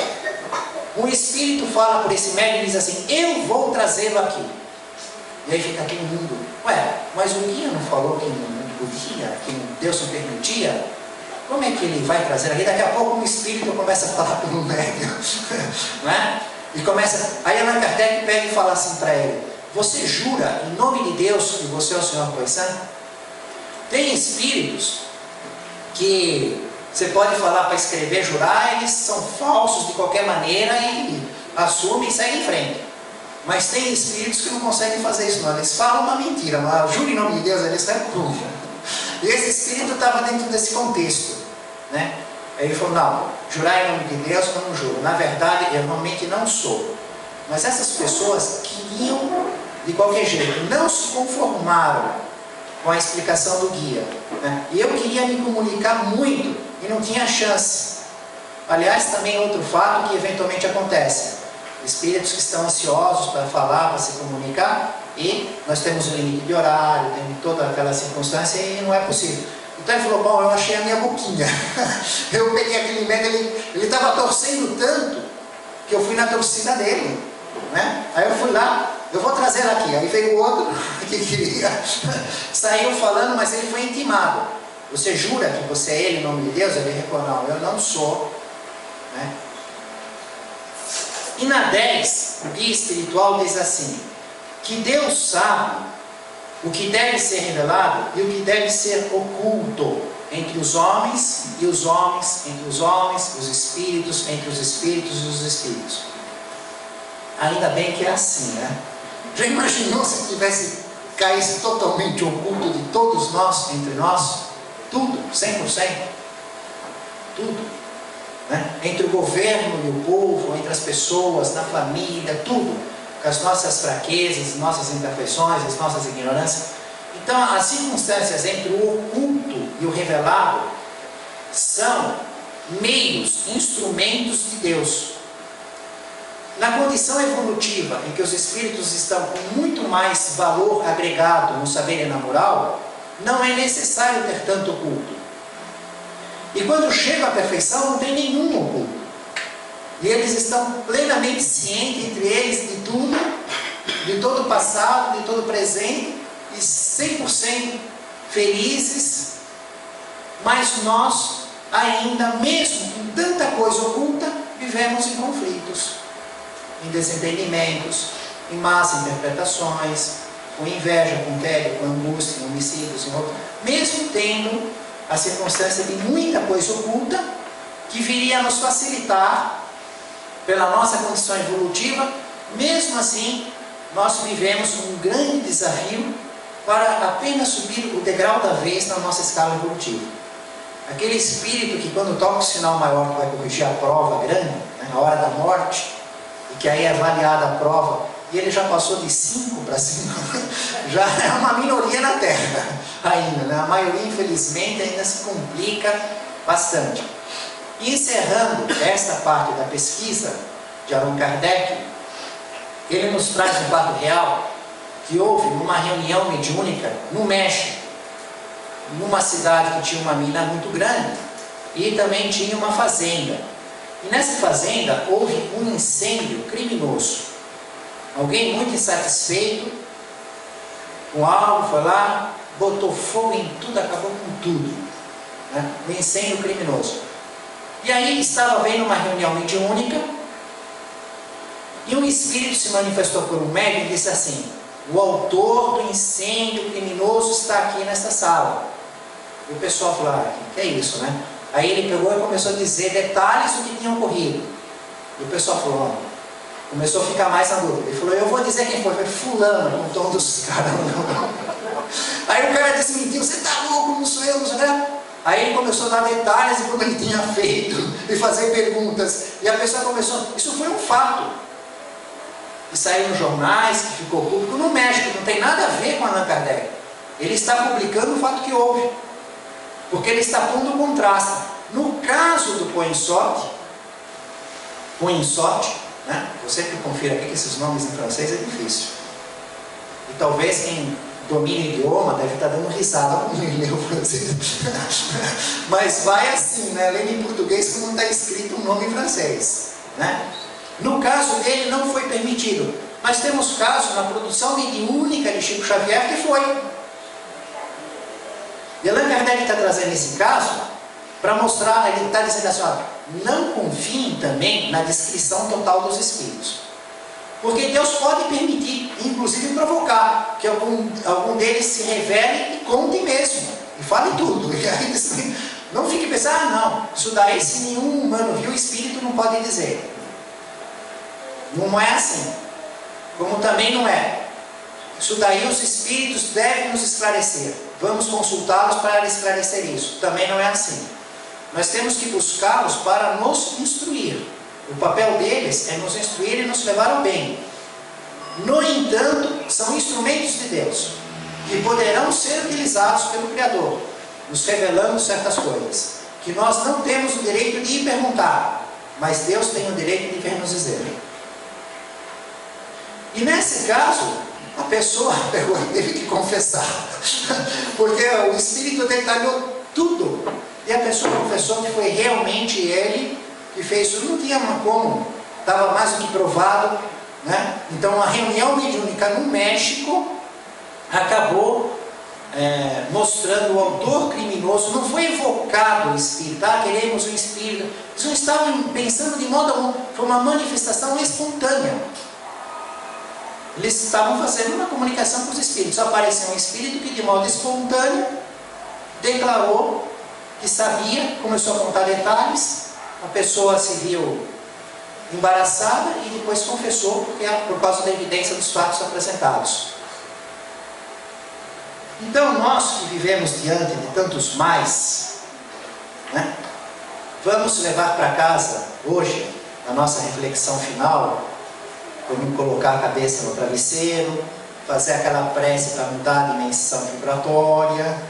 Speaker 1: um espírito fala por esse médium e diz assim: eu vou trazê-lo aqui. E aí fica todo mundo: ué, mas o guia não falou que não podia, que Deus não permitia? Como é que ele vai trazer aqui? Daqui a pouco um espírito começa a falar pelo médium, não é? E começa, aí Allan Kardec pega e fala assim para ele: você jura em nome de Deus que você é o Senhor Poisson? Tem espíritos que você pode falar para escrever, jurar, eles são falsos de qualquer maneira e assumem e seguem em frente. Mas tem espíritos que não conseguem fazer isso, não. Eles falam uma mentira, mas jura em nome de Deus, eles reprovam. E esse espírito estava dentro desse contexto, né? Aí ele falou: não, jurar em nome de Deus eu não juro. Na verdade, eu realmente não sou. Mas essas pessoas queriam, de qualquer jeito, não se conformaram com a explicação do guia, né? E eu queria me comunicar muito e não tinha chance. Aliás, também outro fato que eventualmente acontece: espíritos que estão ansiosos para falar, para se comunicar, e nós temos um limite de horário, tem toda aquela circunstância e não é possível. Então ele falou: bom, eu achei a minha boquinha. Eu peguei aquele médium, ele estava torcendo tanto que eu fui na torcida dele, né? Aí eu fui lá: eu vou trazer ela aqui. Aí veio o outro que queria, saiu falando, mas ele foi intimado: você jura que você é ele em nome de Deus? Ele respondeu: não, eu não sou, né? E na 10, o guia espiritual diz assim: que Deus sabe o que deve ser revelado e o que deve ser oculto entre os homens e os homens, entre os homens, os espíritos, entre os espíritos e os espíritos. Ainda bem que é assim, né? Já imaginou se tivesse caísse totalmente oculto de todos nós, entre nós? Tudo, 100%. Tudo. Né? Entre o governo e o povo, entre as pessoas, na família, tudo. Com as nossas fraquezas, nossas imperfeições, as nossas ignorâncias. Então, as circunstâncias entre o oculto e o revelado são meios, instrumentos de Deus. Na condição evolutiva, em que os espíritos estão com muito mais valor agregado no saber e na moral, não é necessário ter tanto oculto. E quando chegam à perfeição, não tem nenhum oculto. E eles estão plenamente cientes entre eles de tudo, de todo o passado, de todo o presente, e 100% felizes. Mas nós, ainda, mesmo com tanta coisa oculta, vivemos em conflitos, em desentendimentos, em más interpretações, com inveja, com tédio, com angústia, em homicídios, em roubo, mesmo tendo a circunstância de muita coisa oculta que viria a nos facilitar pela nossa condição evolutiva. Mesmo assim, nós vivemos um grande desafio para apenas subir o degrau da vez na nossa escala evolutiva. Aquele espírito que, quando toca o sinal maior que vai corrigir a prova grande, né, na hora da morte, e que aí é avaliada a prova, e ele já passou de 5 para cima, já é uma minoria na Terra ainda, né? A maioria, infelizmente, ainda se complica bastante. E encerrando esta parte da pesquisa de Allan Kardec, ele nos traz um fato real que houve numa reunião mediúnica no México, numa cidade que tinha uma mina muito grande e também tinha uma fazenda. E nessa fazenda houve um incêndio criminoso. Alguém muito insatisfeito com algo foi lá, botou fogo em tudo, acabou com tudo, né? Um incêndio criminoso. E aí estava havendo uma reunião mediúnica, e um espírito se manifestou por um médium e disse assim: o autor do incêndio criminoso está aqui nesta sala. E o pessoal falou: ah, que é isso, né? Aí ele pegou e começou a dizer detalhes do que tinha ocorrido. E o pessoal falou, começou a ficar mais na dúvida. Ele falou: eu vou dizer quem foi. Foi fulano, com o tom dos caras. Aí o cara disse: mentiu, você está louco, não sou eu, não sei o. Aí ele começou a dar detalhes de como ele tinha feito, e fazer perguntas. E a pessoa começou, isso foi um fato. E saiu nos jornais, que ficou público no México, não tem nada a ver com Allan Kardec. Ele está publicando o fato que houve, porque ele está pondo o contraste. No caso do Poinsot, né? Você que confira aqui que esses nomes em francês é difícil. E talvez quem domina o idioma deve estar dando risada quando ele lê o francês. Mas vai assim, né? Lendo em português como está escrito um nome em francês, né? No caso dele não foi permitido. Mas temos casos na produção mediúnica de Chico Xavier que foi. E Allan Kardec está trazendo esse caso para mostrar, ele está dizendo assim: ó, não confiem também na descrição total dos espíritos. Porque Deus pode permitir, inclusive provocar, que algum deles se revele e conte mesmo. E fale tudo. E aí, não fique pensando: ah, não, isso daí se nenhum humano viu, o espírito não pode dizer. Não é assim. Como também não é: isso daí os espíritos devem nos esclarecer, vamos consultá-los para esclarecer isso. Também não é assim. Nós temos que buscá-los para nos instruir. O papel deles é nos instruir e nos levar ao bem. No entanto, são instrumentos de Deus, que poderão ser utilizados pelo Criador, nos revelando certas coisas, que nós não temos o direito de ir perguntar, mas Deus tem o direito de vir nos dizer. E nesse caso, a pessoa pegou e teve que confessar, porque o Espírito detalhou tudo, e a pessoa confessou que foi realmente ele que fez isso. Não tinha como, estava mais do que provado, né? Então a reunião mediúnica no México acabou mostrando o autor criminoso. Não foi evocado o espírito: ah, queremos o espírito. Eles não estavam pensando de modo algum, foi uma manifestação espontânea. Eles estavam fazendo uma comunicação com os espíritos. Apareceu um espírito que de modo espontâneo declarou que sabia, começou a contar detalhes. A pessoa se viu embaraçada e depois confessou, porque por causa da evidência dos fatos apresentados. Então nós que vivemos diante de tantos mais, né, vamos levar para casa hoje a nossa reflexão final, como colocar a cabeça no travesseiro, fazer aquela prece para mudar a dimensão vibratória,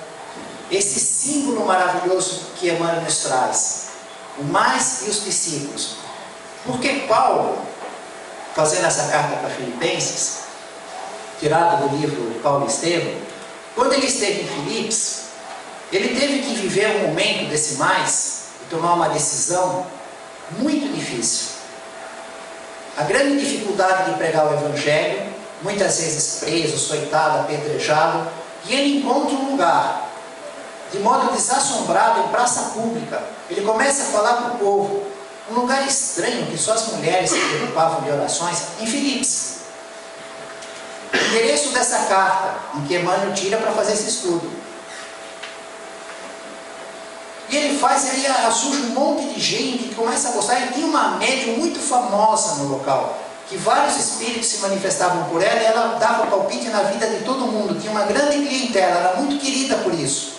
Speaker 1: esse símbolo maravilhoso que Emmanuel nos traz, o mais e os discípulos. Porque Paulo, fazendo essa carta para Filipenses, tirado do livro de Paulo e Estevão, quando ele esteve em Filipos, ele teve que viver um momento desse mais e tomar uma decisão muito difícil. A grande dificuldade de pregar o Evangelho, muitas vezes preso, açoitado, apedrejado, e ele encontra um lugar, de modo desassombrado, em praça pública. Ele começa a falar para o povo, um lugar estranho, que só as mulheres se preocupavam de orações, em Filipos. O endereço dessa carta, em que Emmanuel tira para fazer esse estudo. E ele faz, aí surge um monte de gente que começa a gostar. E tinha uma médium muito famosa no local, que vários espíritos se manifestavam por ela, e ela dava palpite na vida de todo mundo. Tinha uma grande clientela, era muito querida por isso.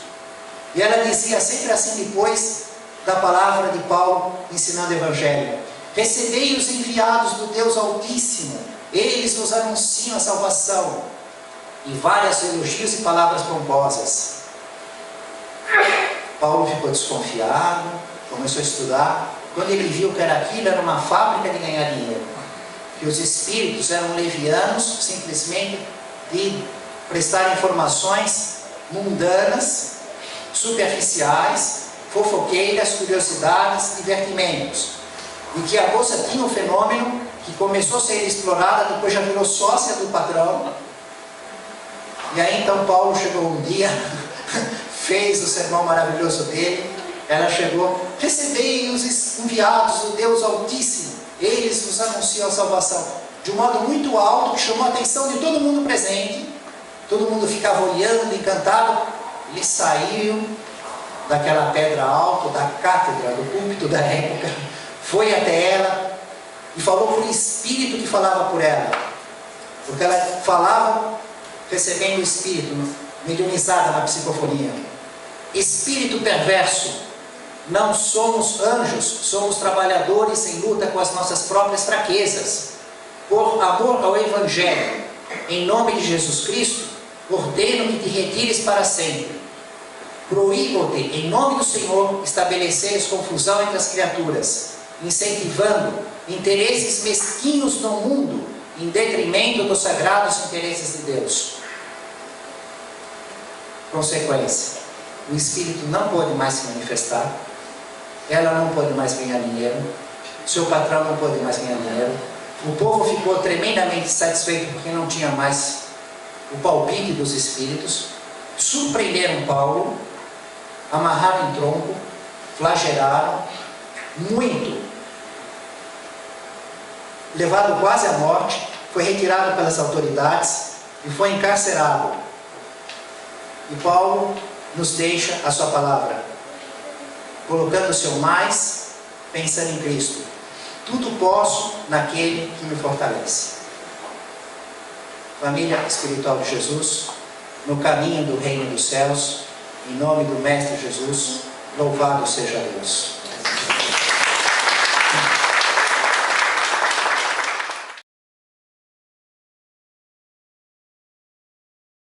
Speaker 1: E ela dizia sempre assim, depois da palavra de Paulo ensinando o Evangelho: recebei os enviados do Deus Altíssimo, eles nos anunciam a salvação. E vários elogios e palavras pomposas. Paulo ficou desconfiado, começou a estudar. Quando ele viu que aquilo era uma fábrica de ganhar dinheiro, que os espíritos eram levianos, simplesmente de prestar informações mundanas, superficiais, fofoqueiras, curiosidades, divertimentos. E que a moça tinha um fenômeno que começou a ser explorada, depois já virou sócia do patrão. E aí então Paulo chegou um dia, fez o sermão maravilhoso dele, ela chegou: recebei os enviados do Deus Altíssimo, eles vos anunciam a salvação. De um modo muito alto, que chamou a atenção de todo mundo presente. Todo mundo ficava olhando, encantado. Eles saíram daquela pedra alta, da cátedra, do púlpito da época, foi até ela e falou por um espírito que falava por ela, porque ela falava recebendo o espírito, mediunizada na psicofonia. Espírito perverso, não somos anjos, somos trabalhadores em luta com as nossas próprias fraquezas. Por amor ao Evangelho, em nome de Jesus Cristo, ordeno que te retires para sempre. Proíbo-te, em nome do Senhor, estabeleceres confusão entre as criaturas, incentivando interesses mesquinhos no mundo, em detrimento dos sagrados interesses de Deus. Consequência: o Espírito não pode mais se manifestar, ela não pode mais ganhar dinheiro, seu patrão não pode mais ganhar dinheiro. O povo ficou tremendamente satisfeito porque não tinha mais o palpite dos espíritos. Surpreenderam Paulo, amarraram em tronco, flagelaram muito, levado quase à morte, foi retirado pelas autoridades e foi encarcerado. E Paulo nos deixa a sua palavra, colocando o seu mais, pensando em Cristo. Tudo posso naquele que me fortalece. Família espiritual de Jesus, no caminho do reino dos céus, em nome do Mestre Jesus, louvado seja Deus.